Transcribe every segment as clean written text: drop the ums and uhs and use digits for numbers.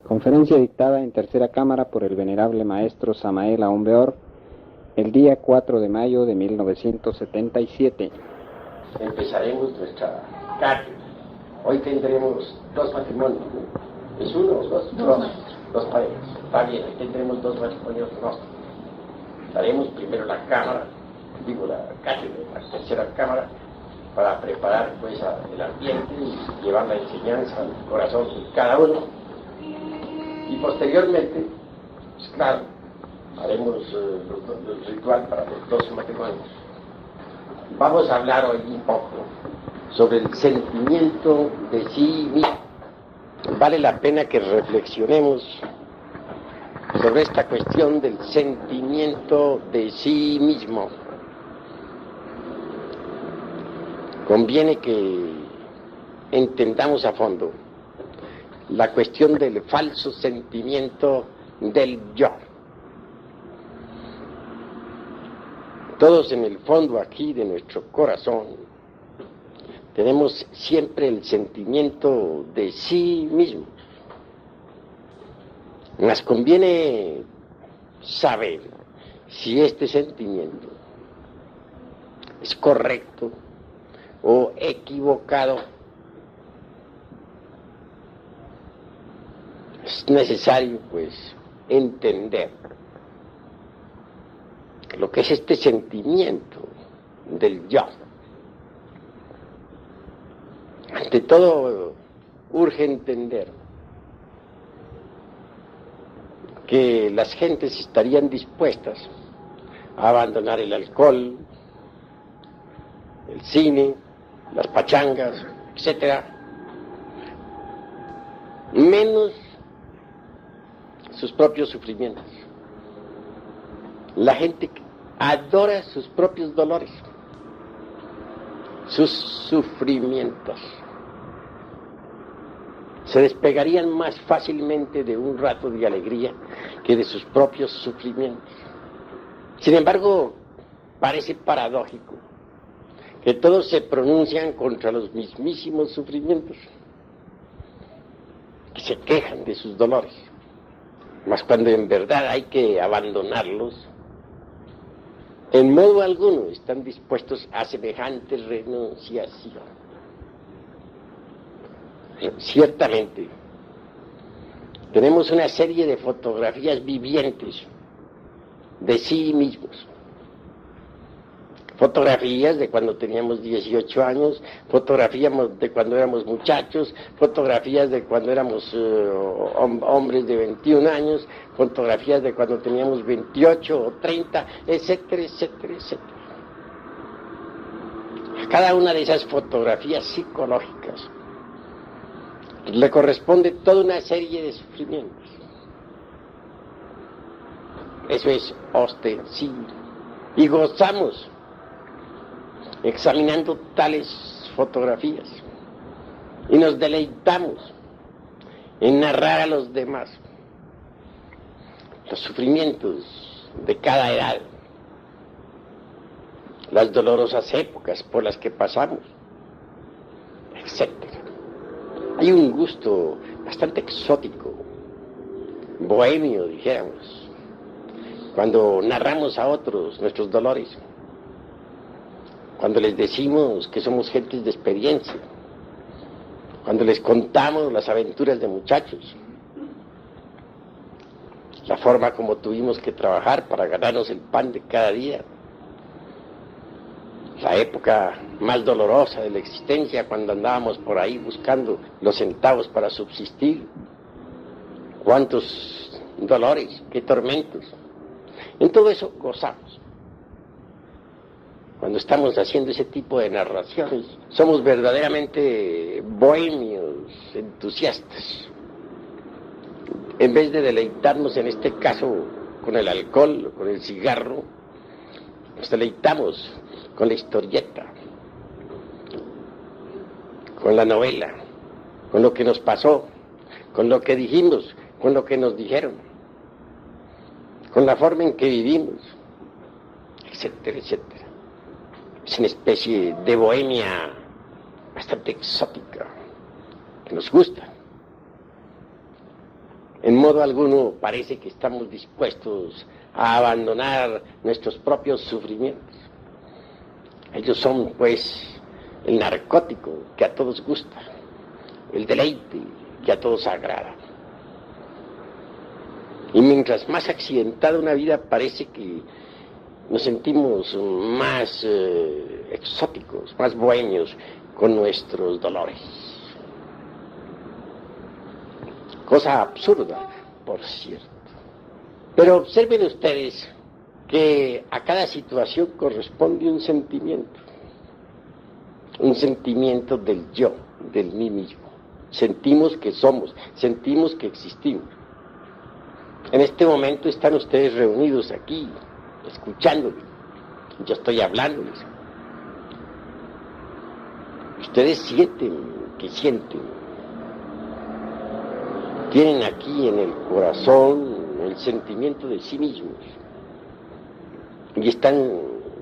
Conferencia dictada en tercera cámara por el venerable maestro Samael Aumbeor el día 4 de mayo de 1977. Empezaremos nuestra cátedra. Hoy tendremos dos matrimonios, ¿no? ¿Es uno o dos? Dos parejas. Está bien, hoy tendremos dos matrimonios gnósticos. Daremos primero la cámara, la cátedra, la tercera cámara, para preparar pues el ambiente y llevar la enseñanza al corazón de cada uno. Y posteriormente, pues claro, haremos el ritual para los dos matrimonios. Vamos a hablar hoy un poco sobre el sentimiento de sí mismo. Vale la pena que reflexionemos sobre esta cuestión del sentimiento de sí mismo. Conviene que entendamos a fondo la cuestión del falso sentimiento del yo. Todos en el fondo aquí de nuestro corazón tenemos siempre el sentimiento de sí mismo. Mas conviene saber si este sentimiento es correcto o equivocado. Es necesario, pues, entender lo que es este sentimiento del yo. Ante todo, urge entender que las gentes estarían dispuestas a abandonar el alcohol, el cine, las pachangas, etcétera, menos sus propios sufrimientos. La gente adora sus propios dolores, sus sufrimientos. Se despegarían más fácilmente de un rato de alegría que de sus propios sufrimientos. Sin embargo, parece paradójico que todos se pronuncian contra los mismísimos sufrimientos, que se quejan de sus dolores. Mas cuando en verdad hay que abandonarlos, en modo alguno están dispuestos a semejante renunciación. Ciertamente, tenemos una serie de fotografías vivientes de sí mismos. Fotografías de cuando teníamos 18 años, fotografías de cuando éramos muchachos, fotografías de cuando éramos hombres de 21 años, fotografías de cuando teníamos 28 o 30, etcétera, etcétera, etcétera. A cada una de esas fotografías psicológicas le corresponde toda una serie de sufrimientos. Eso es ostensible. Y gozamos examinando tales fotografías y nos deleitamos en narrar a los demás los sufrimientos de cada edad, las dolorosas épocas por las que pasamos, etc. Hay un gusto bastante exótico, bohemio, dijéramos, cuando narramos a otros nuestros dolores, cuando les decimos que somos gentes de experiencia, cuando les contamos las aventuras de muchachos, la forma como tuvimos que trabajar para ganarnos el pan de cada día, la época más dolorosa de la existencia, cuando andábamos por ahí buscando los centavos para subsistir, cuántos dolores, qué tormentos. En todo eso gozamos. Cuando estamos haciendo ese tipo de narraciones, somos verdaderamente bohemios, entusiastas. En vez de deleitarnos, en este caso, con el alcohol, con el cigarro, nos deleitamos con la historieta, con la novela, con lo que nos pasó, con lo que dijimos, con lo que nos dijeron, con la forma en que vivimos, etcétera, etcétera. Es una especie de bohemia bastante exótica, que nos gusta. En modo alguno parece que estamos dispuestos a abandonar nuestros propios sufrimientos. Ellos son, pues, el narcótico que a todos gusta, el deleite que a todos agrada. Y mientras más accidentada una vida, parece que nos sentimos más exóticos, más bohemios con nuestros dolores. Cosa absurda, por cierto. Pero observen ustedes que a cada situación corresponde un sentimiento del yo, del mí mismo. Sentimos que somos, sentimos que existimos. En este momento están ustedes reunidos aquí, escuchándoles. Yo estoy hablándoles. Ustedes sienten que sienten. Tienen aquí en el corazón el sentimiento de sí mismos. Y están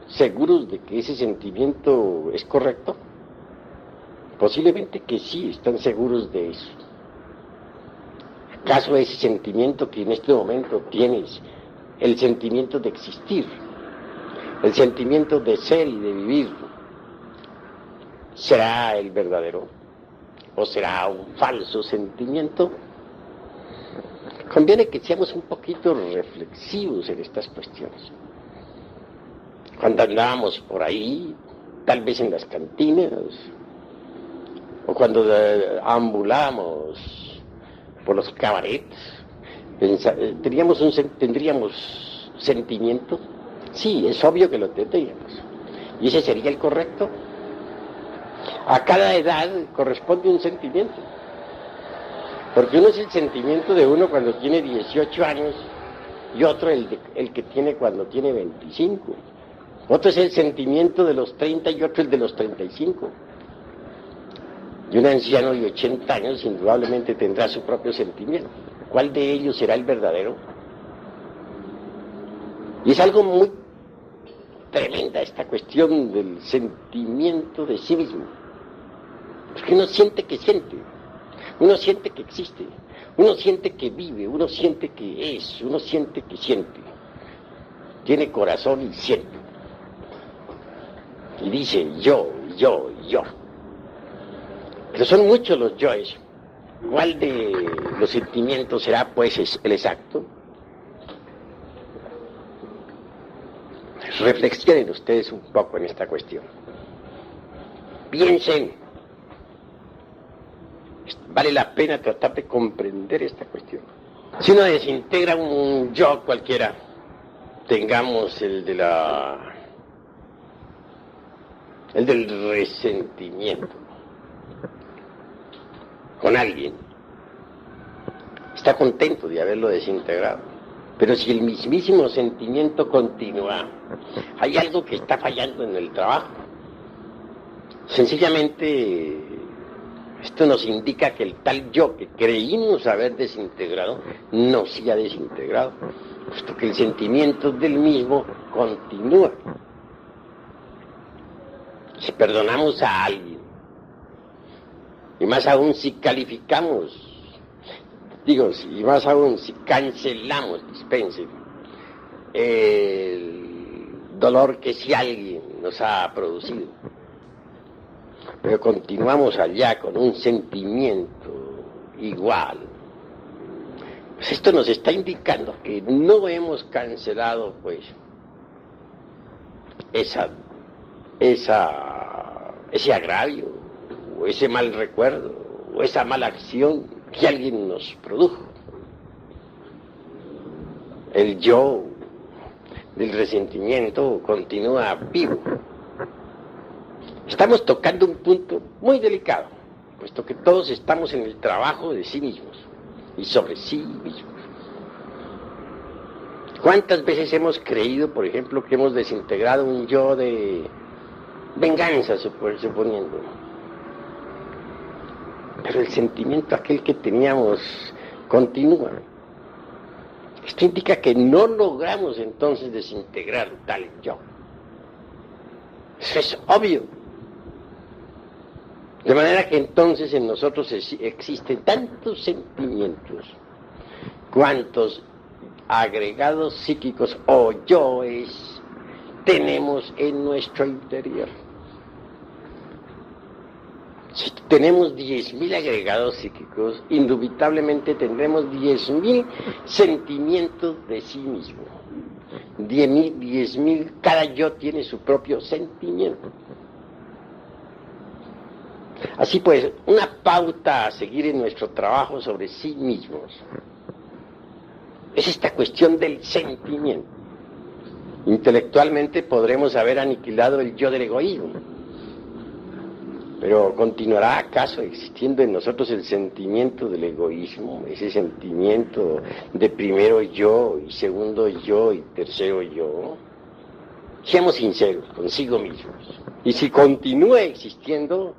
seguros de que ese sentimiento es correcto. Posiblemente que sí, están seguros de eso. ¿Acaso ese sentimiento que en este momento tienes, el sentimiento de existir, el sentimiento de ser y de vivir, será el verdadero o será un falso sentimiento? Conviene que seamos un poquito reflexivos en estas cuestiones. Cuando andábamos por ahí, tal vez en las cantinas, o cuando ambulábamos por los cabarets, ¿tendríamos sentimiento? Sí, es obvio que lo tendríamos. ¿Y ese sería el correcto? A cada edad corresponde un sentimiento. Porque uno es el sentimiento de uno cuando tiene 18 años y otro el que tiene cuando tiene 25. Otro es el sentimiento de los 30 y otro el de los 35. Y un anciano de 80 años indudablemente tendrá su propio sentimiento. ¿Cuál de ellos será el verdadero? Y es algo muy tremenda esta cuestión del sentimiento de sí mismo. Porque uno siente que siente, uno siente que existe, uno siente que vive, uno siente que es, uno siente que siente. Tiene corazón y siente. Y dice yo. Pero son muchos los yoes. ¿Cuál de los sentimientos será, pues, el exacto? Reflexionen ustedes un poco en esta cuestión. Piensen. Vale la pena tratar de comprender esta cuestión. Si uno desintegra un yo cualquiera, tengamos el del resentimiento con alguien, está contento de haberlo desintegrado, pero si el mismísimo sentimiento continúa, hay algo que está fallando en el trabajo. Sencillamente esto nos indica que el tal yo que creímos haber desintegrado no se ha desintegrado, puesto que el sentimiento del mismo continúa. Si perdonamos a alguien, y más aún si calificamos, y más aún si cancelamos, dispensen, el dolor que si alguien nos ha producido, pero continuamos allá con un sentimiento igual, pues esto nos está indicando que no hemos cancelado, pues, ese agravio, o ese mal recuerdo, o esa mala acción que alguien nos produjo. El yo del resentimiento continúa vivo. Estamos tocando un punto muy delicado, puesto que todos estamos en el trabajo de sí mismos y sobre sí mismos. ¿Cuántas veces hemos creído, por ejemplo, que hemos desintegrado un yo de venganza, suponiendo? Pero el sentimiento aquel que teníamos continúa. Esto indica que no logramos entonces desintegrar tal yo. Eso es obvio. De manera que entonces en nosotros existen tantos sentimientos ¿Cuántos agregados psíquicos o yoes tenemos en nuestro interior? Si tenemos 10.000 agregados psíquicos, indubitablemente tendremos 10.000 sentimientos de sí mismo. 10.000, cada yo tiene su propio sentimiento. Así pues, una pauta a seguir en nuestro trabajo sobre sí mismos es esta cuestión del sentimiento. Intelectualmente podremos haber aniquilado el yo del egoísmo, pero ¿continuará acaso existiendo en nosotros el sentimiento del egoísmo? Ese sentimiento de primero yo, y segundo yo, y tercero yo. Seamos sinceros consigo mismos. Y si continúa existiendo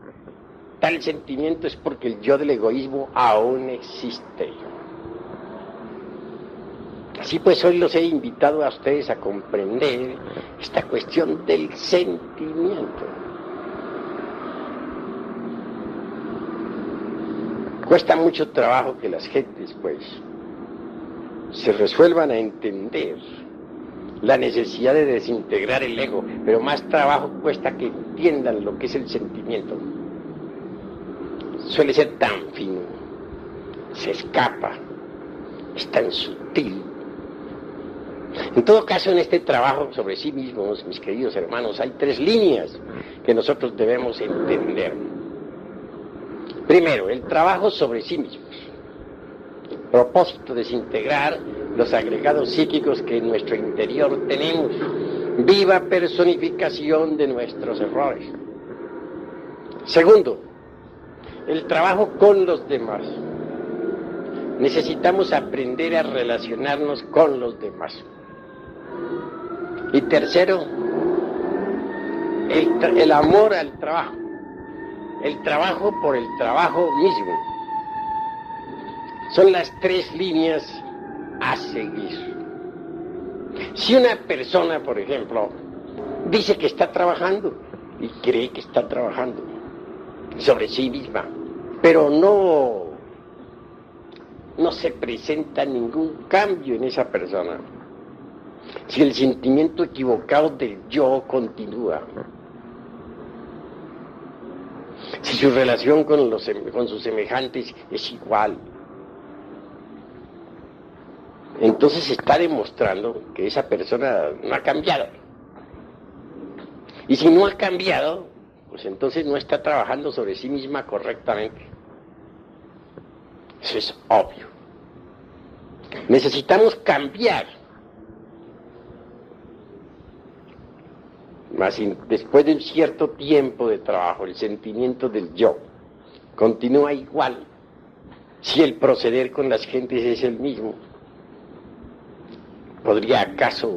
tal sentimiento es porque el yo del egoísmo aún existe. Así pues, hoy los he invitado a ustedes a comprender esta cuestión del sentimiento. Cuesta mucho trabajo que las gentes, pues, se resuelvan a entender la necesidad de desintegrar el ego, pero más trabajo cuesta que entiendan lo que es el sentimiento. Suele ser tan fino, se escapa, es tan sutil. En todo caso, en este trabajo sobre sí mismos, mis queridos hermanos, hay 3 líneas que nosotros debemos entender. Primero, el trabajo sobre sí mismos. Propósito, desintegrar los agregados psíquicos que en nuestro interior tenemos. Viva personificación de nuestros errores. Segundo, el trabajo con los demás. Necesitamos aprender a relacionarnos con los demás. Y tercero, el amor al trabajo. El trabajo por el trabajo mismo. Son las 3 líneas a seguir. Si una persona, por ejemplo, dice que está trabajando y cree que está trabajando sobre sí misma, pero no se presenta ningún cambio en esa persona, si el sentimiento equivocado del yo continúa, si su relación con sus semejantes es igual, entonces está demostrando que esa persona no ha cambiado. Y si no ha cambiado, pues entonces no está trabajando sobre sí misma correctamente. Eso es obvio. Necesitamos cambiar. Mas después de un cierto tiempo de trabajo, el sentimiento del yo continúa igual. Si el proceder con las gentes es el mismo, ¿podría acaso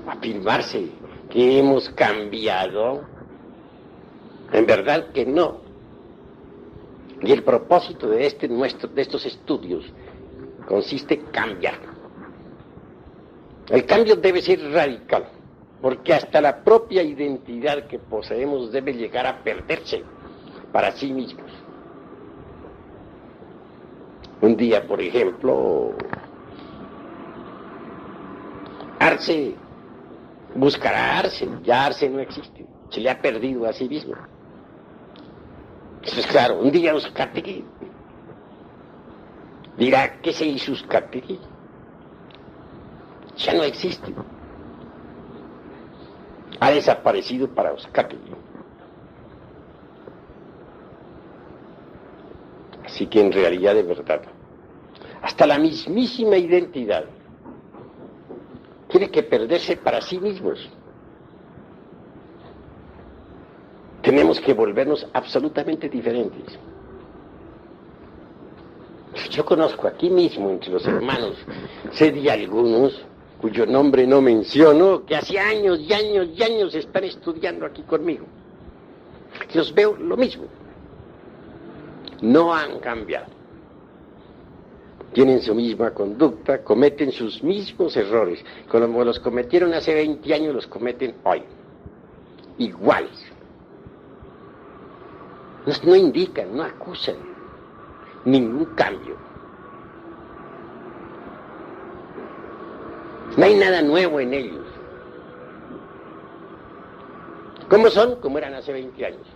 afirmarse que hemos cambiado? En verdad que no. Y el propósito de estos estudios consiste en cambiar. El cambio debe ser radical, porque hasta la propia identidad que poseemos debe llegar a perderse para sí mismos. Un día, por ejemplo, Arce buscará a Arce, ya Arce no existe, se le ha perdido a sí mismo. Eso es claro. Un día Uzcategui dirá, ¿qué se hizo Uzcategui? Ya no existe. Ha desaparecido para Uzcategui. Así que en realidad, de verdad, hasta la mismísima identidad tiene que perderse para sí mismos. Tenemos que volvernos absolutamente diferentes. Yo conozco aquí mismo, entre los hermanos, sé de algunos cuyo nombre no menciono, que hace años y años y años están estudiando aquí conmigo. Los veo lo mismo. No han cambiado. Tienen su misma conducta, cometen sus mismos errores. Como los cometieron hace 20 años, los cometen hoy. Iguales. No indican, no acusan ningún cambio. No hay nada nuevo en ellos. ¿Cómo son? Como eran hace 20 años,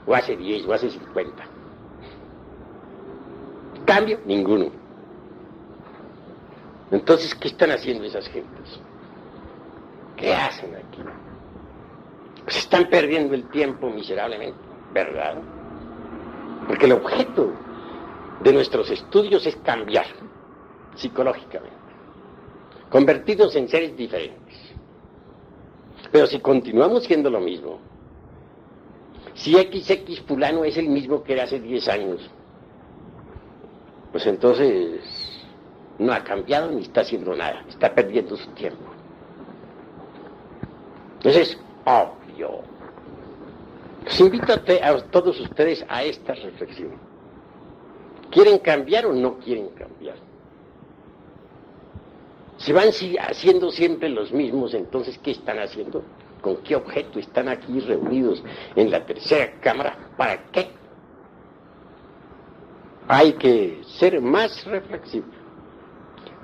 o hace 10, o hace 50. Cambio, ninguno. Entonces, ¿qué están haciendo esas gentes? ¿Qué hacen aquí? Pues están perdiendo el tiempo miserablemente, ¿verdad? Porque el objeto de nuestros estudios es cambiar psicológicamente, convertirnos en seres diferentes. Pero si continuamos siendo lo mismo, si XX fulano es el mismo que era hace 10 años, pues entonces no ha cambiado ni está haciendo nada, está perdiendo su tiempo. Entonces es obvio. Los invito a todos ustedes a esta reflexión. ¿Quieren cambiar o no quieren cambiar? Si van haciendo siempre los mismos, entonces ¿qué están haciendo? ¿Con qué objeto están aquí reunidos en la tercera cámara? ¿Para qué? Hay que ser más reflexivo.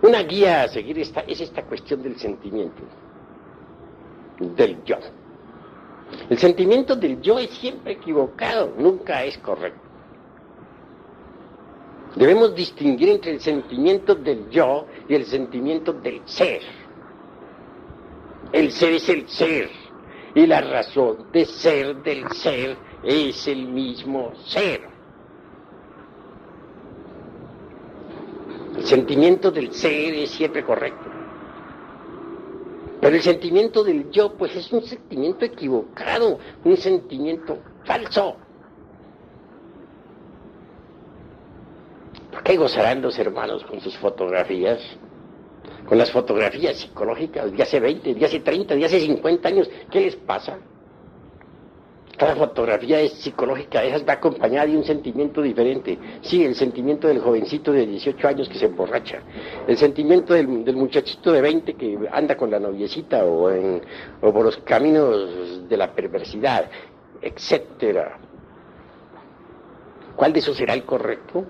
Una guía a seguir es esta cuestión del sentimiento, del yo. El sentimiento del yo es siempre equivocado, nunca es correcto. Debemos distinguir entre el sentimiento del yo y el sentimiento del ser. El ser es el ser, y la razón de ser del ser es el mismo ser. El sentimiento del ser es siempre correcto. Pero el sentimiento del yo, pues es un sentimiento equivocado, un sentimiento falso. ¿Por qué gozarán los hermanos con sus fotografías? Con las fotografías psicológicas de hace 20, de hace 30, de hace 50 años. ¿Qué les pasa? Cada fotografía es psicológica, esa va acompañada de un sentimiento diferente. Sí, el sentimiento del jovencito de 18 años que se emborracha, el sentimiento del muchachito de 20 que anda con la noviecita o por los caminos de la perversidad, etcétera. ¿Cuál de esos será el correcto?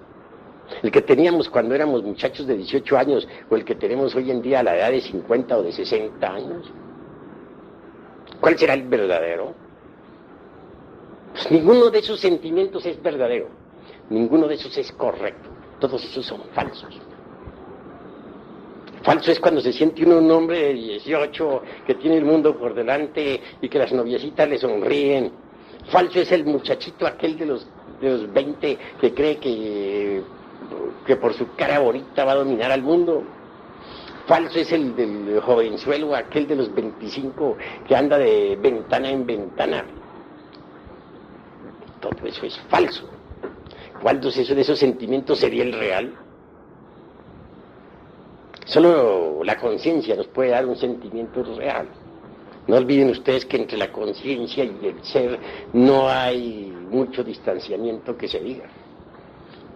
¿El que teníamos cuando éramos muchachos de 18 años o el que tenemos hoy en día a la edad de 50 o de 60 años? ¿Cuál será el verdadero? Pues ninguno de esos sentimientos es verdadero, ninguno de esos es correcto, todos esos son falsos. Falso es cuando se siente uno un hombre de 18 que tiene el mundo por delante y que las noviecitas le sonríen. Falso es el muchachito aquel de los 20 que cree que por su cara bonita va a dominar al mundo. Falso es el del jovenzuelo aquel de los 25 que anda de ventana en ventana. Todo eso es falso. ¿Cuál de esos sentimientos sería el real? Solo la conciencia nos puede dar un sentimiento real. No olviden ustedes que entre la conciencia y el ser no hay mucho distanciamiento que se diga.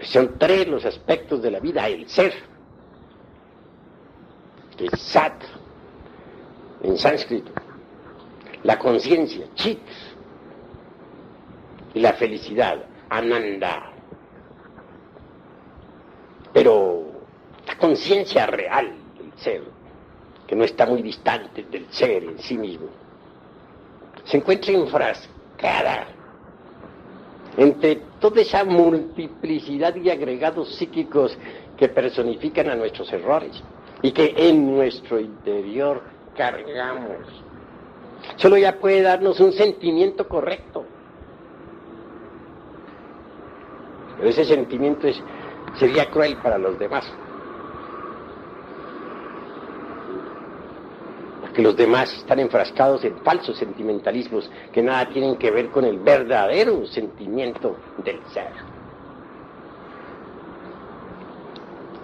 Son tres los aspectos de la vida: el ser, que es sat en sánscrito, la conciencia, chit, y la felicidad, ananda. Pero la conciencia real del ser, que no está muy distante del ser en sí mismo, se encuentra enfrascada entre toda esa multiplicidad de agregados psíquicos que personifican a nuestros errores y que en nuestro interior cargamos. Solo ella puede darnos un sentimiento correcto. Pero ese sentimiento sería cruel para los demás. Porque los demás están enfrascados en falsos sentimentalismos que nada tienen que ver con el verdadero sentimiento del ser.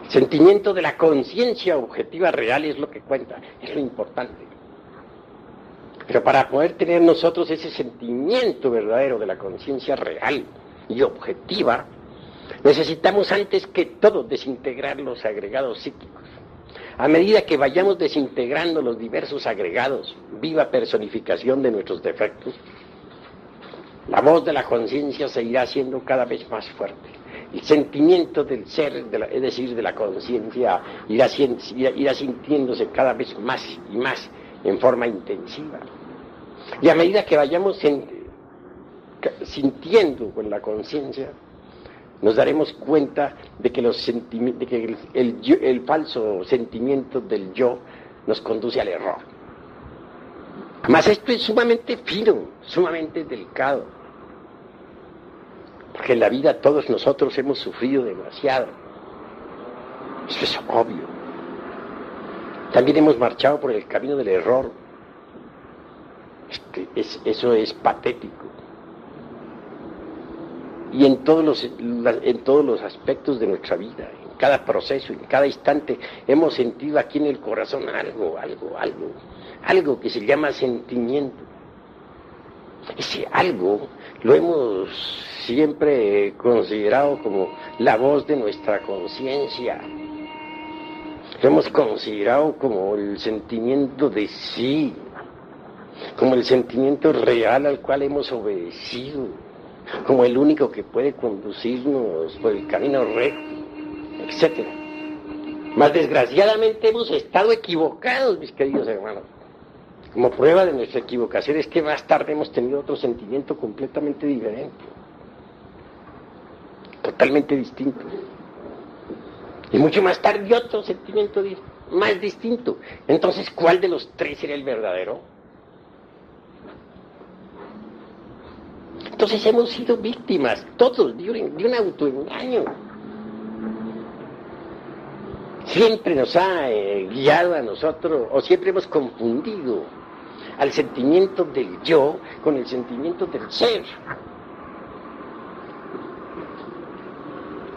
El sentimiento de la conciencia objetiva real es lo que cuenta, es lo importante. Pero para poder tener nosotros ese sentimiento verdadero de la conciencia real y objetiva, necesitamos antes que todo desintegrar los agregados psíquicos. A medida que vayamos desintegrando los diversos agregados, viva personificación de nuestros defectos, la voz de la conciencia se irá haciendo cada vez más fuerte, El sentimiento del ser, es decir, de la conciencia, irá sintiéndose cada vez más y más en forma intensiva. Y a medida que vayamos sintiendo con la conciencia, nos daremos cuenta de que, el falso sentimiento del yo nos conduce al error. Mas esto es sumamente fino, sumamente delicado, porque en la vida todos nosotros hemos sufrido demasiado. Eso es obvio. También hemos marchado por el camino del error. Eso es patético. Y en todos los aspectos de nuestra vida, en cada proceso, en cada instante, hemos sentido aquí en el corazón algo que se llama sentimiento. Ese algo lo hemos siempre considerado como la voz de nuestra conciencia. Lo hemos considerado como el sentimiento de sí, como el sentimiento real al cual hemos obedecido, como el único que puede conducirnos por el camino recto, etc. Mas desgraciadamente hemos estado equivocados, mis queridos hermanos. Como prueba de nuestra equivocación es que más tarde hemos tenido otro sentimiento completamente diferente, totalmente distinto. Y mucho más tarde otro sentimiento más distinto. Entonces, ¿cuál de los tres era el verdadero? Entonces hemos sido víctimas, todos, de un autoengaño. Siempre nos ha guiado a nosotros, o siempre hemos confundido al sentimiento del yo con el sentimiento del ser.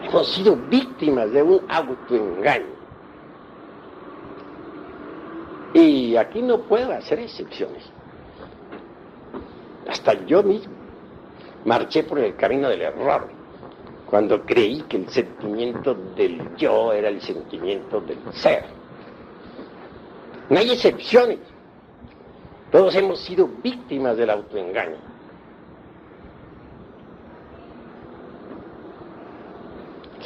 Hemos sido víctimas de un autoengaño. Y aquí no puedo hacer excepciones. Hasta yo mismo marché por el camino del error cuando creí que el sentimiento del yo era el sentimiento del ser. No hay excepciones. Todos hemos sido víctimas del autoengaño.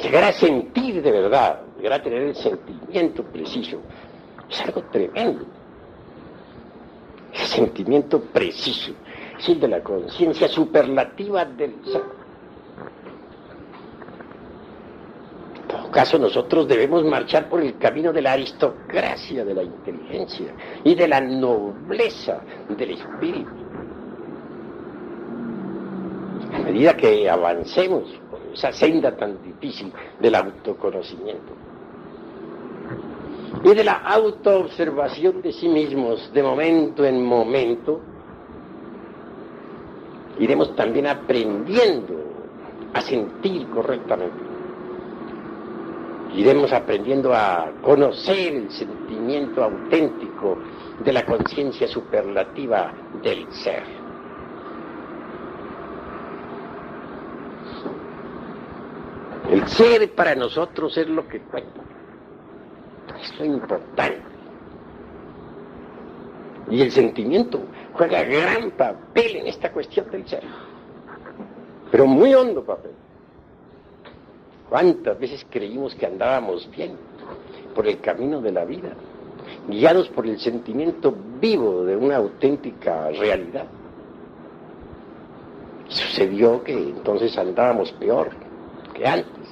Llegar a sentir de verdad, llegar a tener el sentimiento preciso, es algo tremendo. El sentimiento preciso es el de la conciencia superlativa del ser. En todo caso, nosotros debemos marchar por el camino de la aristocracia de la inteligencia y de la nobleza del espíritu. A medida que avancemos por esa senda tan difícil del autoconocimiento y de la autoobservación de sí mismos de momento en momento, iremos también aprendiendo a sentir correctamente. Iremos aprendiendo a conocer el sentimiento auténtico de la conciencia superlativa del ser. El ser para nosotros es lo que cuenta. Es lo importante. Y el sentimiento juega gran papel en esta cuestión del ser. Pero muy hondo papel. ¿Cuántas veces creímos que andábamos bien por el camino de la vida, guiados por el sentimiento vivo de una auténtica realidad? Y sucedió que entonces andábamos peor que antes,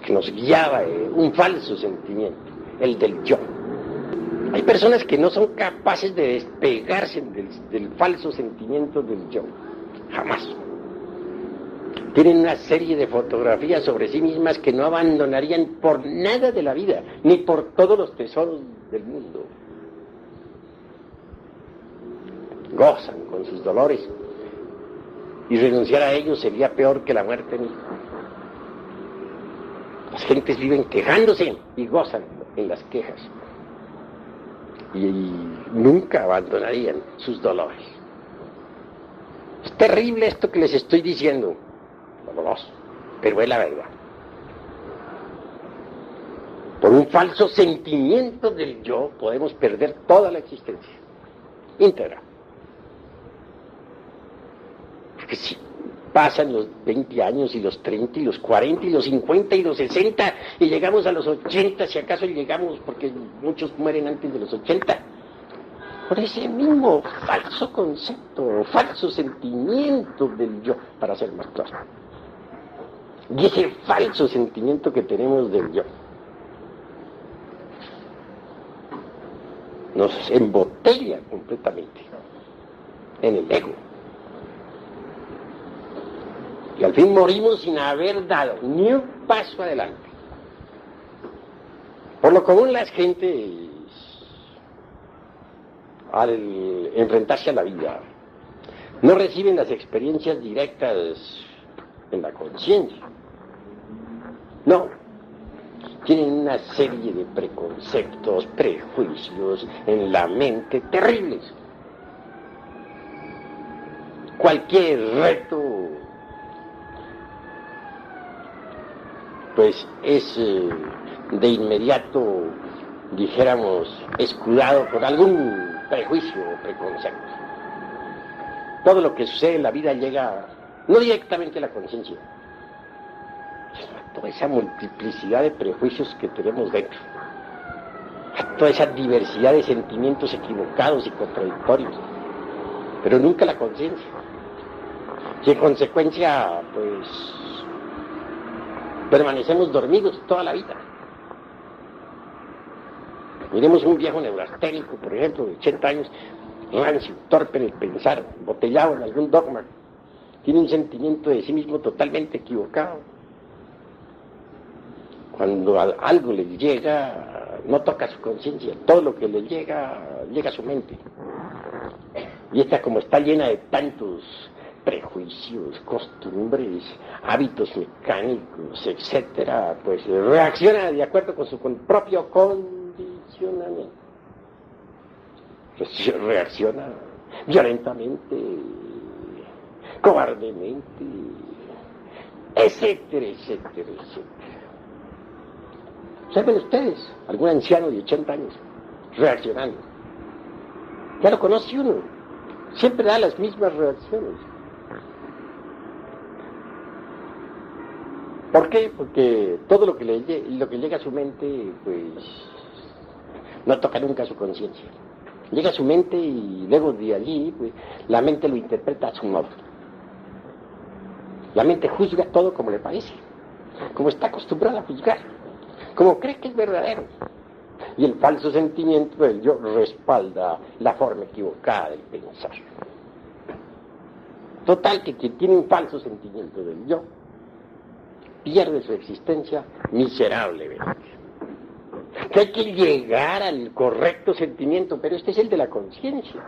que nos guiaba un falso sentimiento, el del yo. Hay personas que no son capaces de despegarse del falso sentimiento del yo, jamás. Tienen una serie de fotografías sobre sí mismas que no abandonarían por nada de la vida, ni por todos los tesoros del mundo. Gozan con sus dolores, y renunciar a ellos sería peor que la muerte misma. Las gentes viven quejándose y gozan en las quejas, y nunca abandonarían sus dolores. Es terrible esto que les estoy diciendo, doloroso, pero es la verdad. Por un falso sentimiento del yo podemos perder toda la existencia íntegra. Porque si pasan los 20 años y los 30 y los 40 y los 50 y los 60 y llegamos a los 80, si acaso llegamos, porque muchos mueren antes de los 80, por ese mismo falso concepto, falso sentimiento del yo, para ser más claro. Y ese falso sentimiento que tenemos del yo nos embotella completamente en el ego. Y al fin morimos sin haber dado ni un paso adelante. Por lo común las gentes, al enfrentarse a la vida, no reciben las experiencias directas en la conciencia. No. Tienen una serie de preconceptos, prejuicios en la mente terribles. Cualquier reto pues es de inmediato, dijéramos, escudado por algún prejuicio o preconcepto. Todo lo que sucede en la vida llega no directamente a la conciencia, sino a toda esa multiplicidad de prejuicios que tenemos dentro, a toda esa diversidad de sentimientos equivocados y contradictorios, pero nunca la conciencia. Y en consecuencia, pues, permanecemos dormidos toda la vida. Miremos un viejo neurasténico, por ejemplo, de 80 años, rancio, torpe en el pensar, botellado en algún dogma, tiene un sentimiento de sí mismo totalmente equivocado. Cuando algo le llega, no toca su conciencia, todo lo que le llega, llega a su mente. Y esta, como está llena de tantos prejuicios, costumbres, hábitos mecánicos, etcétera, pues reacciona de acuerdo con su propio condicionamiento. Reacciona violentamente, cobardemente, etcétera, etcétera, etcétera. ¿Saben ustedes? Algún anciano de 80 años reaccionando. Ya lo conoce uno. Siempre da las mismas reacciones. ¿Por qué? Porque todo lo que llega a su mente, pues, no toca nunca su conciencia. Llega a su mente y luego de allí, pues, la mente lo interpreta a su modo. La mente juzga todo como le parece, como está acostumbrada a juzgar, como cree que es verdadero. Y el falso sentimiento del yo respalda la forma equivocada del pensar. Total, que quien tiene un falso sentimiento del yo pierde su existencia miserablemente. Que hay que llegar al correcto sentimiento, pero este es el de la conciencia.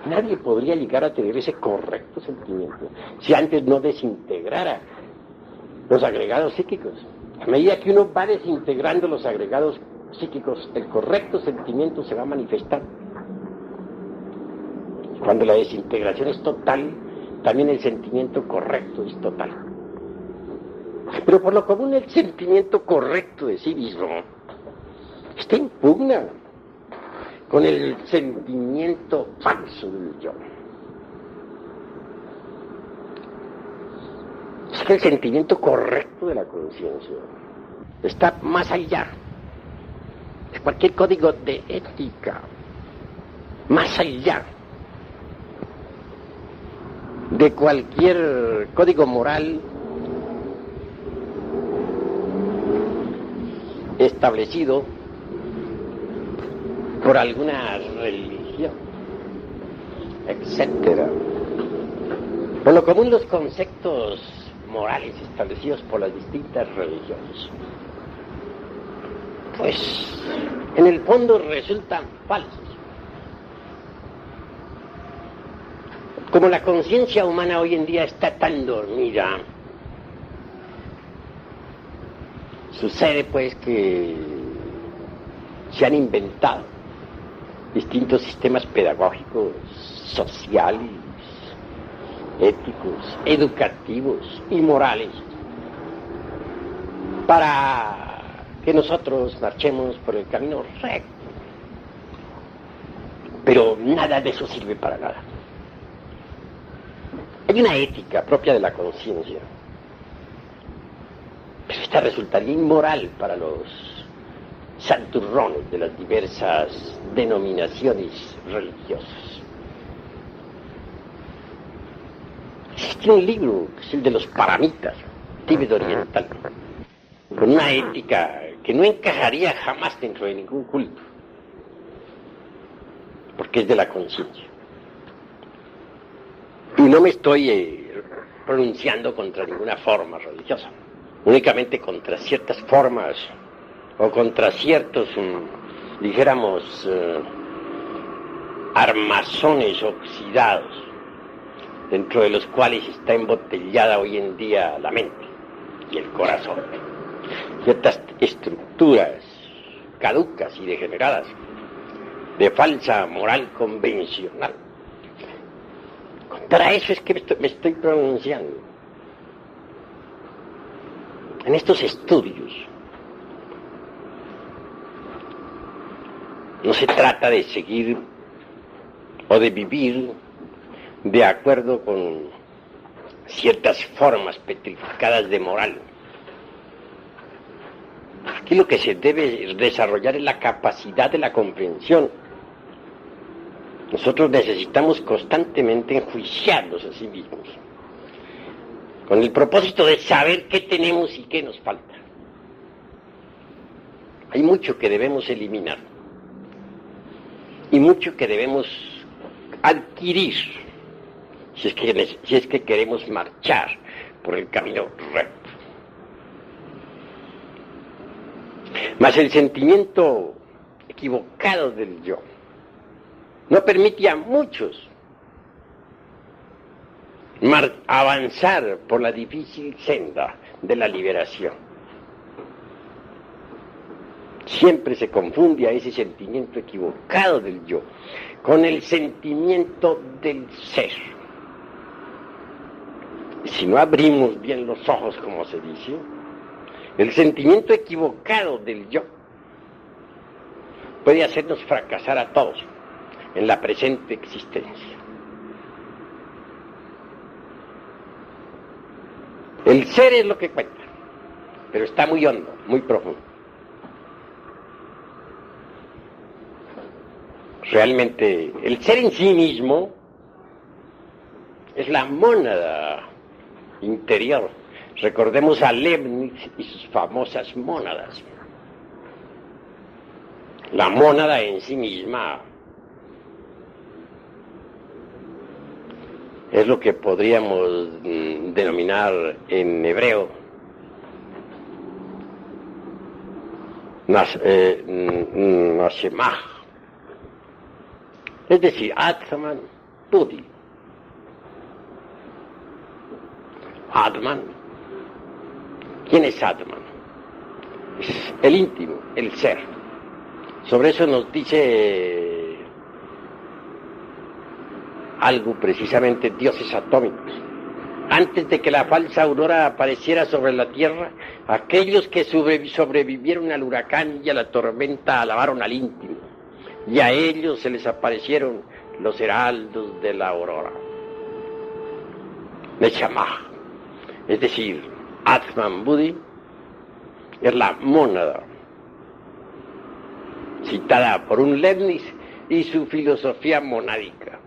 Nadie podría llegar a tener ese correcto sentimiento si antes no desintegrara los agregados psíquicos. A medida que uno va desintegrando los agregados psíquicos, el correcto sentimiento se va a manifestar. Cuando la desintegración es total, también el sentimiento correcto es total. Pero por lo común el sentimiento correcto de sí mismo está en pugna con el sentimiento falso del yo. Es que el sentimiento correcto de la conciencia está más allá de cualquier código de ética, más allá de cualquier código moral establecido por alguna religión, etcétera. Por lo común los conceptos morales establecidos por las distintas religiones, pues en el fondo resultan falsos. Como la conciencia humana hoy en día está tan dormida, sucede pues que se han inventado distintos sistemas pedagógicos, sociales, éticos, educativos y morales para que nosotros marchemos por el camino recto. Pero nada de eso sirve para nada. Hay una ética propia de la conciencia, pero esta resultaría inmoral para los santurrones de las diversas denominaciones religiosas. Existe un libro, que es el de los paramitas, Tíbet oriental, con una ética que no encajaría jamás dentro de ningún culto, porque es de la conciencia. Y no me estoy pronunciando contra ninguna forma religiosa, únicamente contra ciertas formas o contra ciertos, dijéramos, armazones oxidados, dentro de los cuales está embotellada hoy en día la mente y el corazón. Ciertas estructuras caducas y degeneradas, de falsa moral convencional. Contra eso es que me estoy pronunciando. En estos estudios no se trata de seguir o de vivir de acuerdo con ciertas formas petrificadas de moral. Aquí lo que se debe desarrollar es la capacidad de la comprensión. Nosotros necesitamos constantemente enjuiciarnos a sí mismos, con el propósito de saber qué tenemos y qué nos falta. Hay mucho que debemos eliminar y mucho que debemos adquirir si es que queremos marchar por el camino recto. Mas el sentimiento equivocado del yo no permite a muchos avanzar por la difícil senda de la liberación. Siempre se confunde a ese sentimiento equivocado del yo con el sentimiento del ser. Si no abrimos bien los ojos, como se dice, el sentimiento equivocado del yo puede hacernos fracasar a todos en la presente existencia. El ser es lo que cuenta, pero está muy hondo, muy profundo. Realmente, el ser en sí mismo es la mónada interior. Recordemos a Leibniz y sus famosas mónadas. La mónada en sí misma es lo que podríamos denominar en hebreo Nashemach, es decir, Atman Budi. Atman. ¿Quién es Atman? Es el íntimo, el ser. Sobre eso nos dice algo precisamente dioses atómicos. Antes de que la falsa aurora apareciera sobre la tierra, aquellos que sobrevivieron al huracán y a la tormenta alabaron al íntimo, y a ellos se les aparecieron los heraldos de la aurora. Neshamah, es decir, Atman Budi, es la mónada, citada por un Leibniz y su filosofía monádica.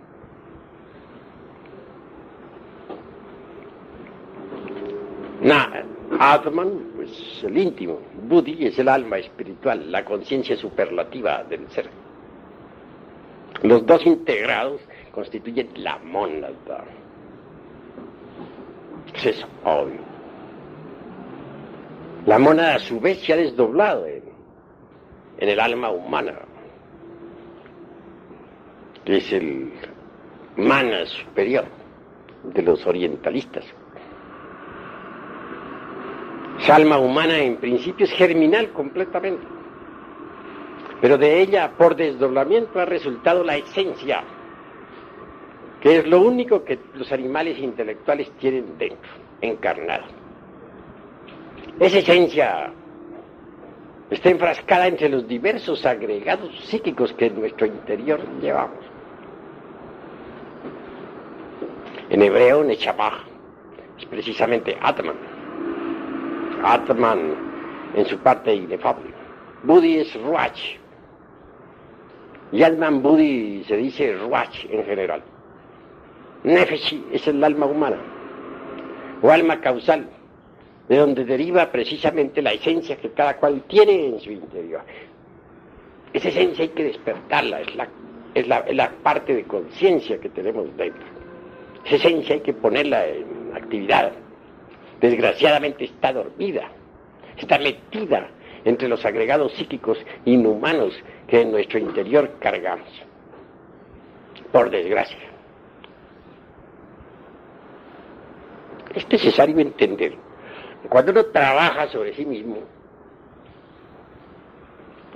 Atman, pues el íntimo, Budi es el alma espiritual, la conciencia superlativa del ser. Los dos integrados constituyen la mónada. Eso es obvio. La mónada a su vez se ha desdoblado en el alma humana, que es el mana superior de los orientalistas. Esa alma humana en principio es germinal completamente, pero de ella por desdoblamiento ha resultado la esencia, que es lo único que los animales intelectuales tienen dentro, encarnado. Esa esencia está enfrascada entre los diversos agregados psíquicos que en nuestro interior llevamos. En hebreo, Neshama es precisamente Atman. Atman en su parte inefable. Budi es Ruach. Y Atman Budi se dice Ruach en general. Nefeshi es el alma humana, o alma causal, de donde deriva precisamente la esencia que cada cual tiene en su interior. Esa esencia hay que despertarla, es la parte de conciencia que tenemos dentro. Esa esencia hay que ponerla en actividad. Desgraciadamente está dormida, está metida entre los agregados psíquicos inhumanos que en nuestro interior cargamos. Por desgracia. Es necesario entender que cuando uno trabaja sobre sí mismo,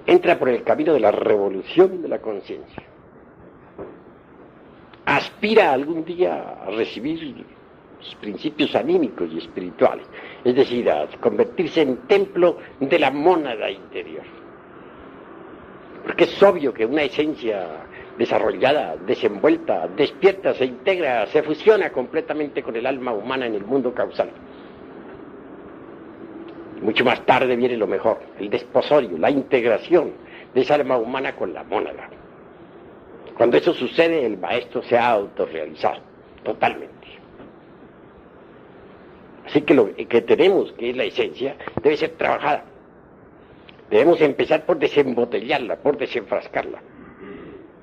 entra por el camino de la revolución de la conciencia. Aspira algún día a recibir sus principios anímicos y espirituales, es decir, a convertirse en templo de la mónada interior. Porque es obvio que una esencia desarrollada, desenvuelta, despierta, se integra, se fusiona completamente con el alma humana en el mundo causal. Mucho más tarde viene lo mejor, el desposorio, la integración de esa alma humana con la mónada. Cuando eso sucede, el maestro se ha autorrealizado totalmente. Así que lo que tenemos, que es la esencia, debe ser trabajada. Debemos empezar por desembotellarla, por desenfrascarla.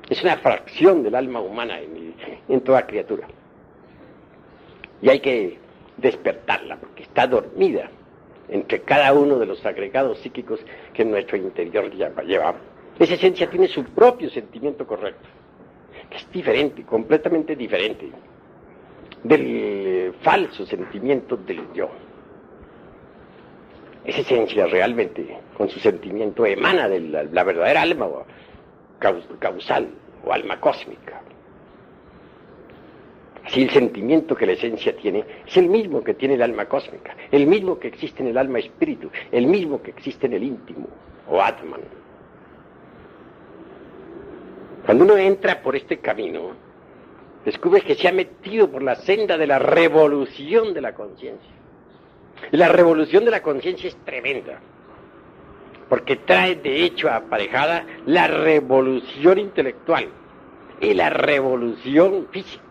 Es una fracción del alma humana en toda criatura. Y hay que despertarla, porque está dormida entre cada uno de los agregados psíquicos que en nuestro interior llevamos. Esa esencia tiene su propio sentimiento correcto, que es diferente, completamente diferente del falso sentimiento del yo. Esa esencia realmente, con su sentimiento, emana de la verdadera alma causal o alma cósmica. Así el sentimiento que la esencia tiene es el mismo que tiene el alma cósmica, el mismo que existe en el alma espíritu, el mismo que existe en el íntimo o Atman. Cuando uno entra por este camino, descubre que se ha metido por la senda de la revolución de la conciencia. Y la revolución de la conciencia es tremenda, porque trae de hecho aparejada la revolución intelectual y la revolución física.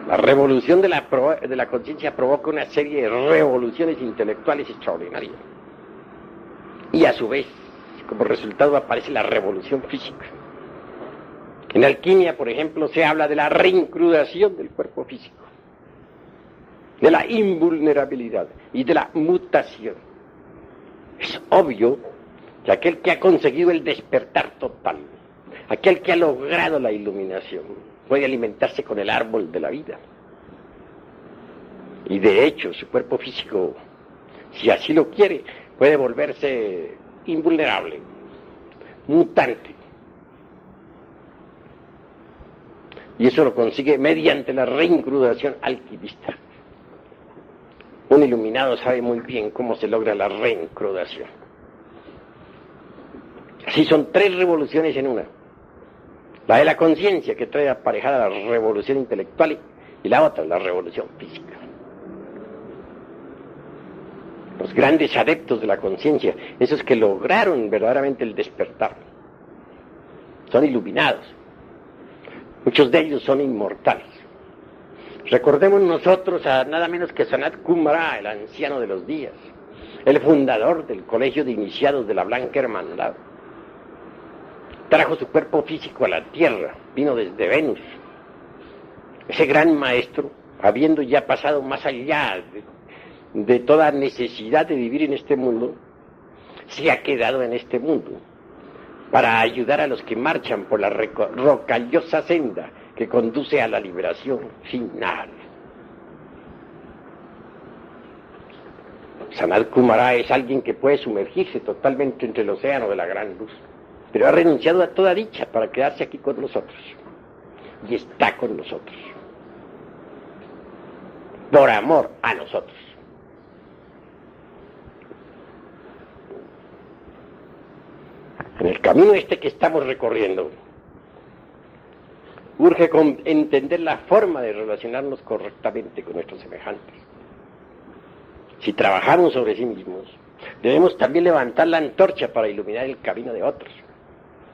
La revolución de la conciencia provoca una serie de revoluciones intelectuales extraordinarias. Y a su vez, como resultado, aparece la revolución física. En alquimia, por ejemplo, se habla de la reincrudación del cuerpo físico, de la invulnerabilidad y de la mutación. Es obvio que aquel que ha conseguido el despertar total, aquel que ha logrado la iluminación, puede alimentarse con el árbol de la vida. Y de hecho, su cuerpo físico, si así lo quiere, puede volverse invulnerable, mutante. Y eso lo consigue mediante la reincrudación alquimista. Un iluminado sabe muy bien cómo se logra la reincrudación. Así son tres revoluciones en una. La de la conciencia, que trae aparejada la revolución intelectual, y la otra, la revolución física. Los grandes adeptos de la conciencia, esos que lograron verdaderamente el despertar, son iluminados. Muchos de ellos son inmortales. Recordemos nosotros a nada menos que Sanat Kumara, el anciano de los días, el fundador del colegio de iniciados de la Blanca Hermandad. Trajo su cuerpo físico a la tierra, vino desde Venus. Ese gran maestro, habiendo ya pasado más allá de toda necesidad de vivir en este mundo, se ha quedado en este mundo para ayudar a los que marchan por la rocallosa senda que conduce a la liberación final. Sanat Kumara es alguien que puede sumergirse totalmente entre el océano de la gran luz, pero ha renunciado a toda dicha para quedarse aquí con nosotros. Y está con nosotros. Por amor a nosotros. En el camino este que estamos recorriendo, urge entender la forma de relacionarnos correctamente con nuestros semejantes. Si trabajamos sobre sí mismos, debemos también levantar la antorcha para iluminar el camino de otros,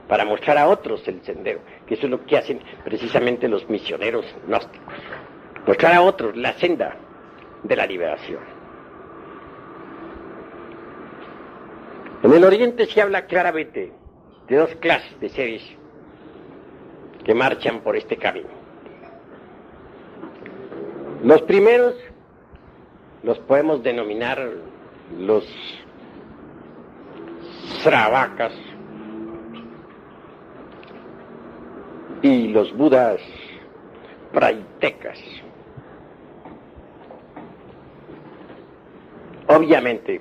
para mostrar a otros el sendero, que eso es lo que hacen precisamente los misioneros gnósticos. Mostrar a otros la senda de la liberación. En el Oriente se habla claramente de dos clases de seres que marchan por este camino. Los primeros los podemos denominar los Sravakas y los Budas Praitekas. Obviamente,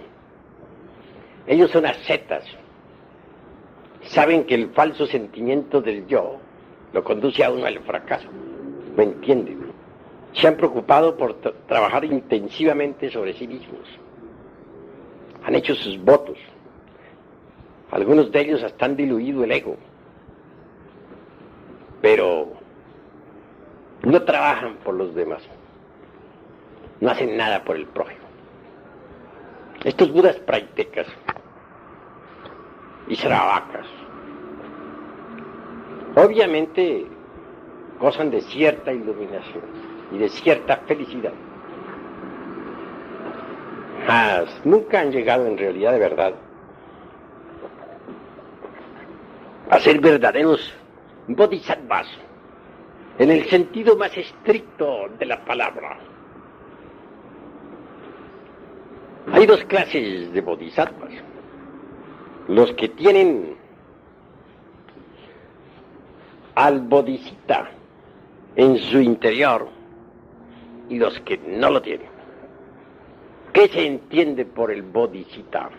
ellos son ascetas, saben que el falso sentimiento del yo lo conduce a uno al fracaso, lo entienden. Se han preocupado por trabajar intensivamente sobre sí mismos. Han hecho sus votos. Algunos de ellos hasta han diluido el ego. Pero no trabajan por los demás. No hacen nada por el prójimo. Estos budas praitekas y sravakas obviamente gozan de cierta iluminación y de cierta felicidad. Mas nunca han llegado en realidad de verdad a ser verdaderos bodhisattvas en el sentido más estricto de la palabra. Hay dos clases de bodhisattvas: los que tienen al bodhisattva en su interior y los que no lo tienen. ¿Qué se entiende por el bodhisattva?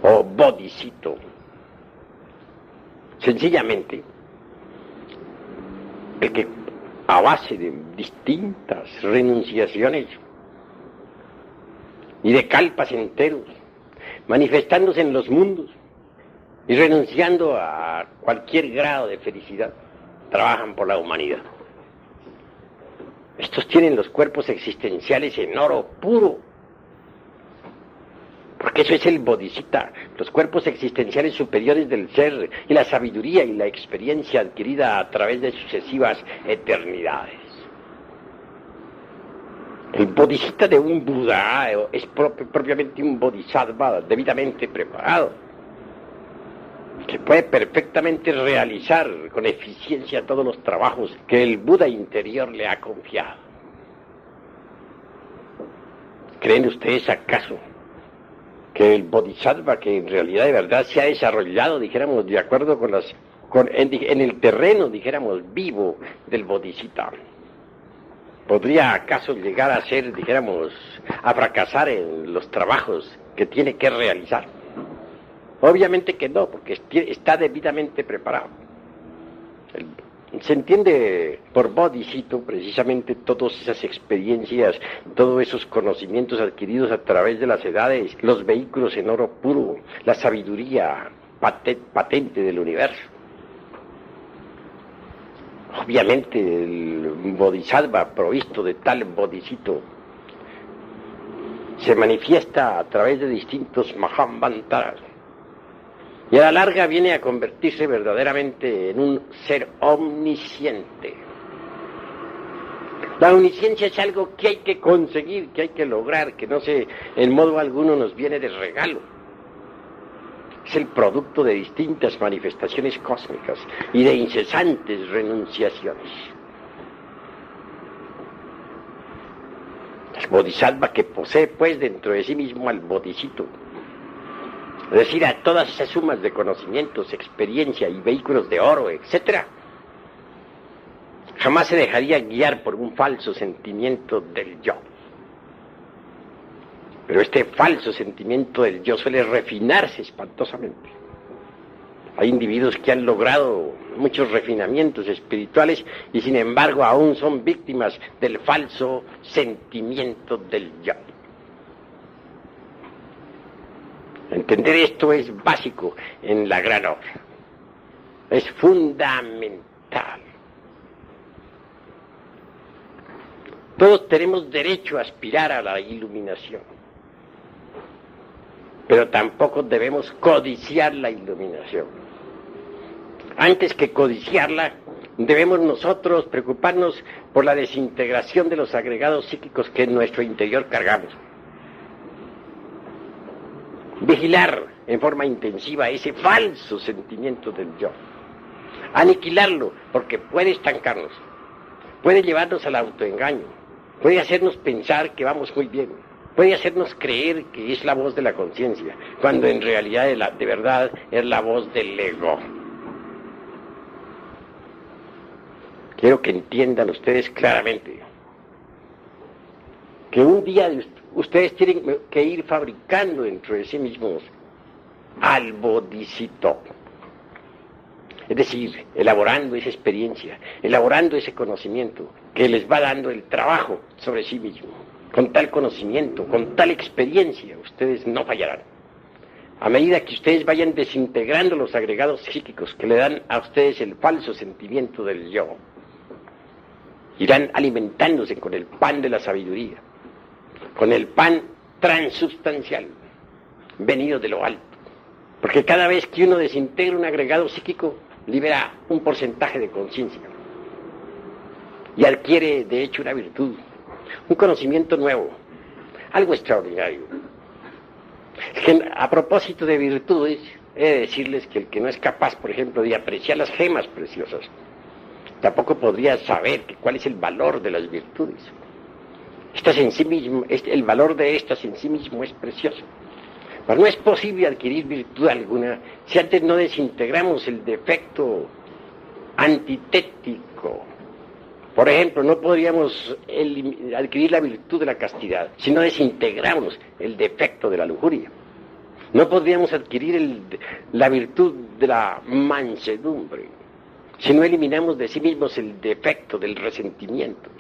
O bodhisattva. Sencillamente, el que a base de distintas renunciaciones y de kalpas enteros, manifestándose en los mundos y renunciando a cualquier grado de felicidad, trabajan por la humanidad. Estos tienen los cuerpos existenciales en oro puro, porque eso es el bodhisattva, los cuerpos existenciales superiores del ser y la sabiduría y la experiencia adquirida a través de sucesivas eternidades. El bodhisattva de un Buda es propiamente un bodhisattva debidamente preparado, que puede perfectamente realizar con eficiencia todos los trabajos que el Buda interior le ha confiado. ¿Creen ustedes acaso que el bodhisattva, que en realidad de verdad se ha desarrollado, dijéramos, de acuerdo con en el terreno, dijéramos, vivo del bodhisattva, podría acaso llegar a ser, dijéramos, a fracasar en los trabajos que tiene que realizar? Obviamente que no, porque está debidamente preparado. Se entiende por bodhisattva precisamente todas esas experiencias, todos esos conocimientos adquiridos a través de las edades, los vehículos en oro puro, la sabiduría patente del universo. Obviamente el bodhisattva provisto de tal bodhisattva se manifiesta a través de distintos mahamantaras y a la larga viene a convertirse verdaderamente en un ser omnisciente. La omnisciencia es algo que hay que conseguir, que hay que lograr, que no se, en modo alguno nos viene de regalo. Es el producto de distintas manifestaciones cósmicas y de incesantes renunciaciones. El bodhisattva que posee pues dentro de sí mismo al bodhisattva, es decir, a todas esas sumas de conocimientos, experiencia y vehículos de oro, etc., jamás se dejaría guiar por un falso sentimiento del yo. Pero este falso sentimiento del yo suele refinarse espantosamente. Hay individuos que han logrado muchos refinamientos espirituales y sin embargo aún son víctimas del falso sentimiento del yo. Entender esto es básico en la gran obra. Es fundamental. Todos tenemos derecho a aspirar a la iluminación, pero tampoco debemos codiciar la iluminación. Antes que codiciarla, debemos nosotros preocuparnos por la desintegración de los agregados psíquicos que en nuestro interior cargamos. Vigilar en forma intensiva ese falso sentimiento del yo. Aniquilarlo, porque puede estancarnos, puede llevarnos al autoengaño, puede hacernos pensar que vamos muy bien, puede hacernos creer que es la voz de la conciencia, cuando en realidad de verdad es la voz del ego. Quiero que entiendan ustedes claramente que un día ustedes tienen que ir fabricando dentro de sí mismos al bodhisattva. Es decir, elaborando esa experiencia, elaborando ese conocimiento que les va dando el trabajo sobre sí mismo. Con tal conocimiento, con tal experiencia, ustedes no fallarán. A medida que ustedes vayan desintegrando los agregados psíquicos que le dan a ustedes el falso sentimiento del yo, irán alimentándose con el pan de la sabiduría, con el pan transubstancial, venido de lo alto. Porque cada vez que uno desintegra un agregado psíquico, libera un porcentaje de conciencia y adquiere, de hecho, una virtud, un conocimiento nuevo, algo extraordinario. Es que, a propósito de virtudes, he de decirles que el que no es capaz, por ejemplo, de apreciar las gemas preciosas, tampoco podría saber cuál es el valor de las virtudes. Estas en sí mismo, el valor de estas en sí mismo es precioso. Pero no es posible adquirir virtud alguna si antes no desintegramos el defecto antitético. Por ejemplo, no podríamos adquirir la virtud de la castidad si no desintegramos el defecto de la lujuria. No podríamos adquirir la virtud de la mansedumbre si no eliminamos de sí mismos el defecto del resentimiento.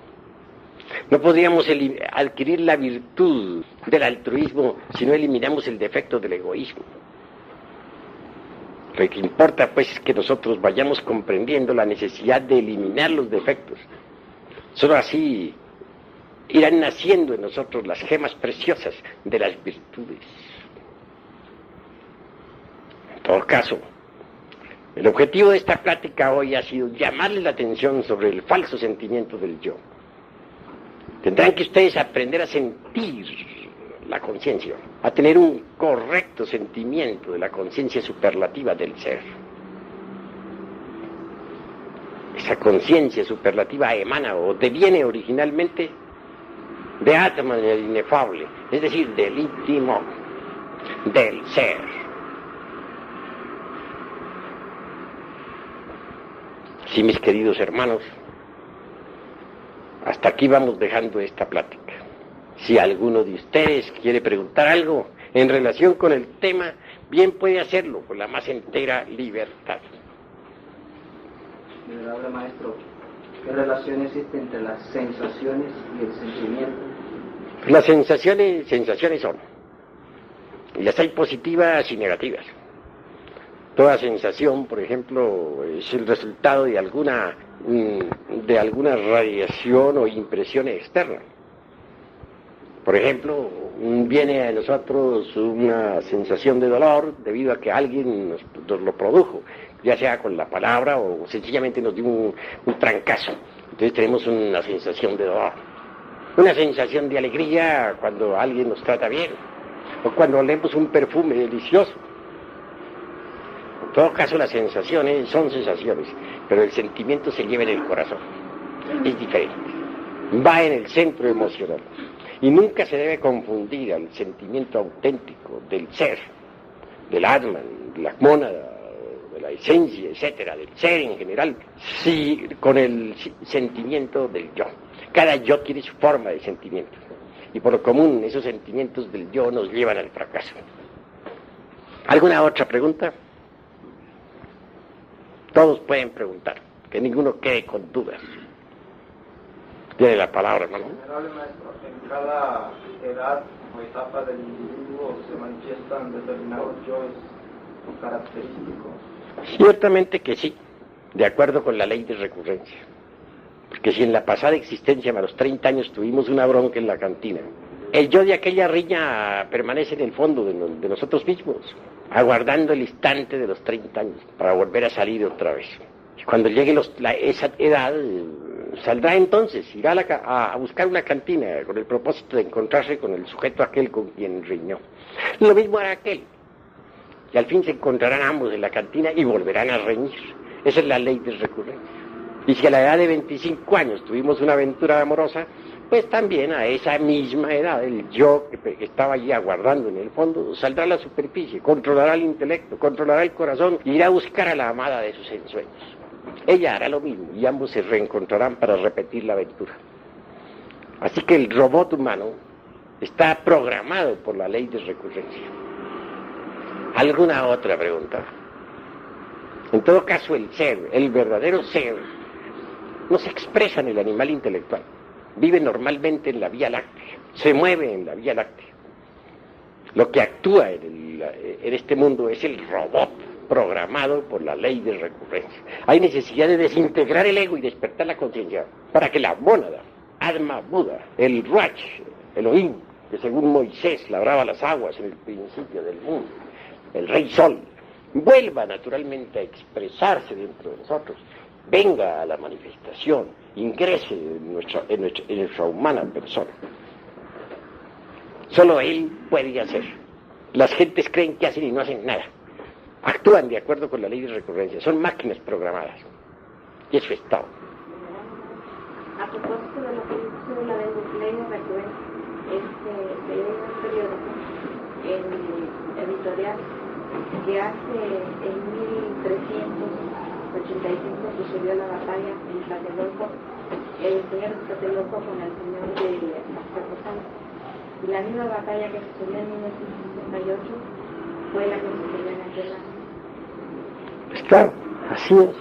No podríamos adquirir la virtud del altruismo si no eliminamos el defecto del egoísmo. Lo que importa, pues, es que nosotros vayamos comprendiendo la necesidad de eliminar los defectos. Solo así irán naciendo en nosotros las gemas preciosas de las virtudes. En todo caso, el objetivo de esta plática hoy ha sido llamarles la atención sobre el falso sentimiento del yo. Tendrán que ustedes aprender a sentir la conciencia, a tener un correcto sentimiento de la conciencia superlativa del ser. Esa conciencia superlativa emana o deviene originalmente de Atman, el inefable, es decir, del íntimo, del ser. Sí, mis queridos hermanos, hasta aquí vamos dejando esta plática. Si alguno de ustedes quiere preguntar algo en relación con el tema, bien puede hacerlo con la más entera libertad. Venerable maestro, ¿qué relación existe entre las sensaciones y el sentimiento? Las sensaciones son, y las hay positivas y negativas. Toda sensación, por ejemplo, es el resultado de alguna radiación o impresión externa. Por ejemplo, viene a nosotros una sensación de dolor debido a que alguien nos lo produjo, ya sea con la palabra o sencillamente nos dio un trancazo. Entonces tenemos una sensación de dolor. Una sensación de alegría cuando alguien nos trata bien, o cuando olemos un perfume delicioso. En todo caso, las sensaciones son sensaciones, pero el sentimiento se lleva en el corazón. Es diferente. Va en el centro emocional. Y nunca se debe confundir al sentimiento auténtico del ser, del Atman, de la mónada, de la esencia, etcétera, del ser en general, con el sentimiento del yo. Cada yo tiene su forma de sentimiento. Y por lo común, esos sentimientos del yo nos llevan al fracaso. ¿Alguna otra pregunta? Todos pueden preguntar, que ninguno quede con dudas. Tiene la palabra, hermano. Venerable maestro, en cada edad o etapa del individuo individuo se manifiestan determinados yoes característicos. Ciertamente que sí, de acuerdo con la ley de recurrencia. Porque si en la pasada existencia, a los 30 años, tuvimos una bronca en la cantina, el yo de aquella riña permanece en el fondo de nosotros mismos, aguardando el instante de los 30 años para volver a salir otra vez. Y cuando llegue esa edad, saldrá entonces, irá a buscar una cantina con el propósito de encontrarse con el sujeto aquel con quien riñó. Lo mismo hará aquel. Y al fin se encontrarán ambos en la cantina y volverán a reñir. Esa es la ley de recurrencia. Y si a la edad de 25 años tuvimos una aventura amorosa, pues también a esa misma edad el yo que estaba allí aguardando en el fondo saldrá a la superficie, controlará el intelecto, controlará el corazón y irá a buscar a la amada de sus ensueños. Ella hará lo mismo y ambos se reencontrarán para repetir la aventura. Así que el robot humano está programado por la ley de recurrencia. ¿Alguna otra pregunta? En todo caso, el ser, el verdadero ser, no se expresa en el animal intelectual. Vive normalmente en la Vía Láctea, se mueve en la Vía Láctea. Lo que actúa en este mundo es el robot programado por la ley de recurrencia. Hay necesidad de desintegrar el ego y despertar la conciencia para que la mónada, Atma Buda, el Ruach, Elohim, que según Moisés labraba las aguas en el principio del mundo, el Rey Sol, vuelva naturalmente a expresarse dentro de nosotros, venga a la manifestación, ingrese en nuestra humana persona. Solo Él puede hacer. Las gentes creen que hacen y no hacen nada. Actúan de acuerdo con la ley de recurrencia, son máquinas programadas. Y eso es todo. A propósito de lo que dice la ley de recurrencia, leí un periódico en editorial que hace en 1385 sucedió la batalla en Tlatelolco, el señor de Tlatelolco con el señor de Azcapotzalco. Y la misma batalla que sucedió en 1968 fue la que sucedió en aquel año. Pues claro, así es.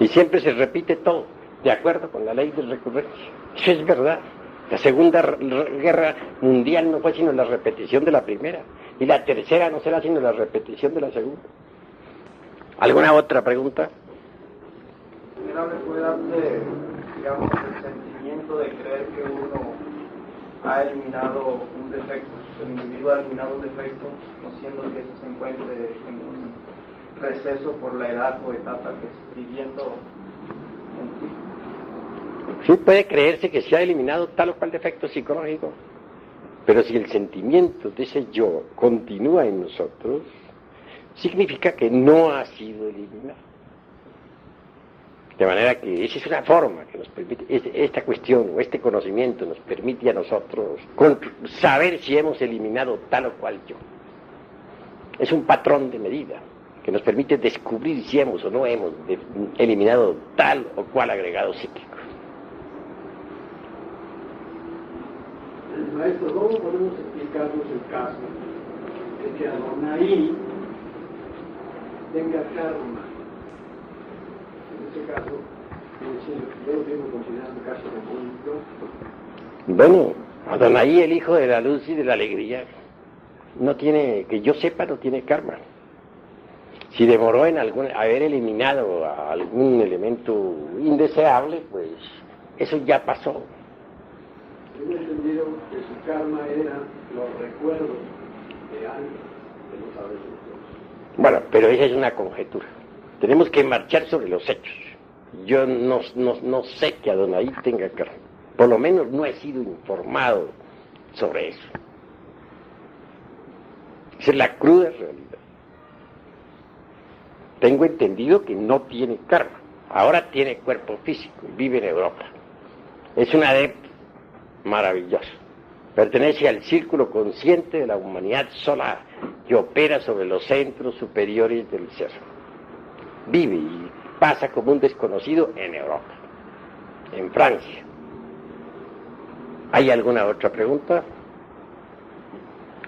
Y siempre se repite todo, de acuerdo con la ley de recurrencia. Eso es verdad. La Segunda Guerra Mundial no fue sino la repetición de la primera. Y la tercera no será sino la repetición de la segunda. ¿Alguna otra pregunta? Venerable, ¿puede darse, digamos, el sentimiento de creer que uno ha eliminado un defecto, el individuo ha eliminado un defecto, no siendo que eso se encuentre en un receso por la edad o etapa que es viviendo en ti? Sí puede creerse que se ha eliminado tal o cual defecto psicológico, pero si el sentimiento de ese yo continúa en nosotros, significa que no ha sido eliminado. De manera que esa es una forma que nos permite, esta cuestión o este conocimiento nos permite a nosotros saber si hemos eliminado tal o cual yo. Es un patrón de medida que nos permite descubrir si hemos o no hemos eliminado tal o cual agregado psíquico. Maestro, ¿cómo podemos explicarnos el caso de que Adonai tenga karma? En este caso, yo lo tengo considerado un caso de bonito. Bueno, Adonai, el hijo de la luz y de la alegría, no tiene, que yo sepa, no tiene karma. Si demoró en haber eliminado a algún elemento indeseable, pues eso ya pasó. Tengo entendido que su karma era los recuerdos de algo que no sabemos. Bueno, pero esa es una conjetura. Tenemos que marchar sobre los hechos. Yo no sé que Adonai tenga karma. Por lo menos no he sido informado sobre eso. Esa es la cruda realidad. Tengo entendido que no tiene karma. Ahora tiene cuerpo físico y vive en Europa. Es un adepto maravilloso. Pertenece al círculo consciente de la humanidad solar que opera sobre los centros superiores del ser. Vive y pasa como un desconocido en Europa, en Francia. ¿Hay alguna otra pregunta?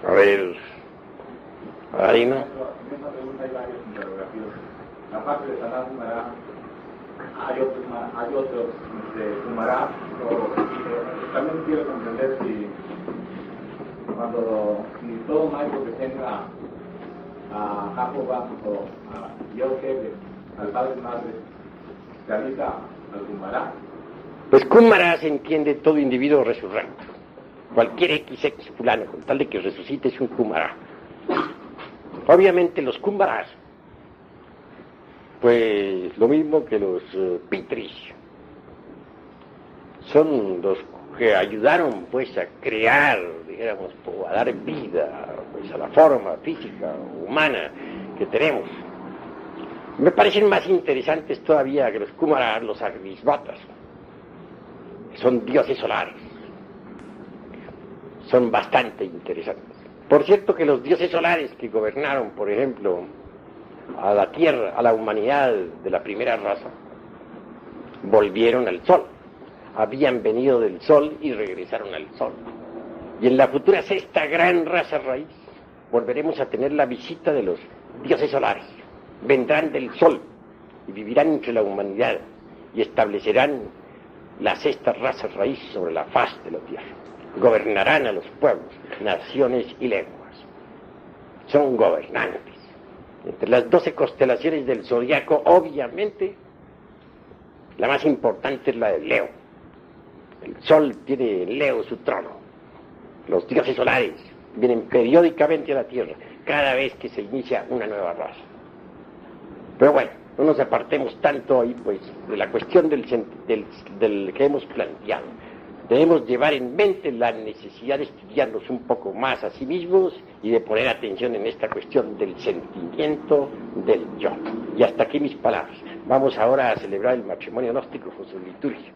A ver, Arino. En esta pregunta hay varios interrogativos. Aparte de Salah Sumará, hay otros de Sumará, también quiero comprender si si todo maestro que tenga a Jacoba o a Dios jefe, al padre madre, realiza al Kumara. Pues Kumara se entiende todo individuo resurrecto. Cualquier XX fulano, con tal de que resucite, es un Kumara. Obviamente los Kumaras, pues lo mismo que los Pitris, son los que ayudaron pues a crear, dijéramos, a dar vida pues a la forma física, humana que tenemos. Me parecen más interesantes todavía que los Kumaras, los Agnisvatas. Son dioses solares. Son bastante interesantes. Por cierto que los dioses solares que gobernaron, por ejemplo, a la Tierra, a la humanidad de la primera raza, volvieron al Sol. Habían venido del Sol y regresaron al Sol. Y en la futura sexta gran raza raíz, volveremos a tener la visita de los dioses solares. Vendrán del Sol y vivirán entre la humanidad y establecerán la sexta raza raíz sobre la faz de la Tierra. Gobernarán a los pueblos, naciones y lenguas. Son gobernantes. Entre las 12 constelaciones del zodiaco, obviamente, la más importante es la de Leo. El Sol tiene en Leo su trono. Los dioses solares vienen periódicamente a la Tierra, cada vez que se inicia una nueva raza. Pero bueno, no nos apartemos tanto ahí, pues, de la cuestión del que hemos planteado. Debemos llevar en mente la necesidad de estudiarnos un poco más a sí mismos y de poner atención en esta cuestión del sentimiento del yo. Y hasta aquí mis palabras. Vamos ahora a celebrar el matrimonio gnóstico con su liturgia.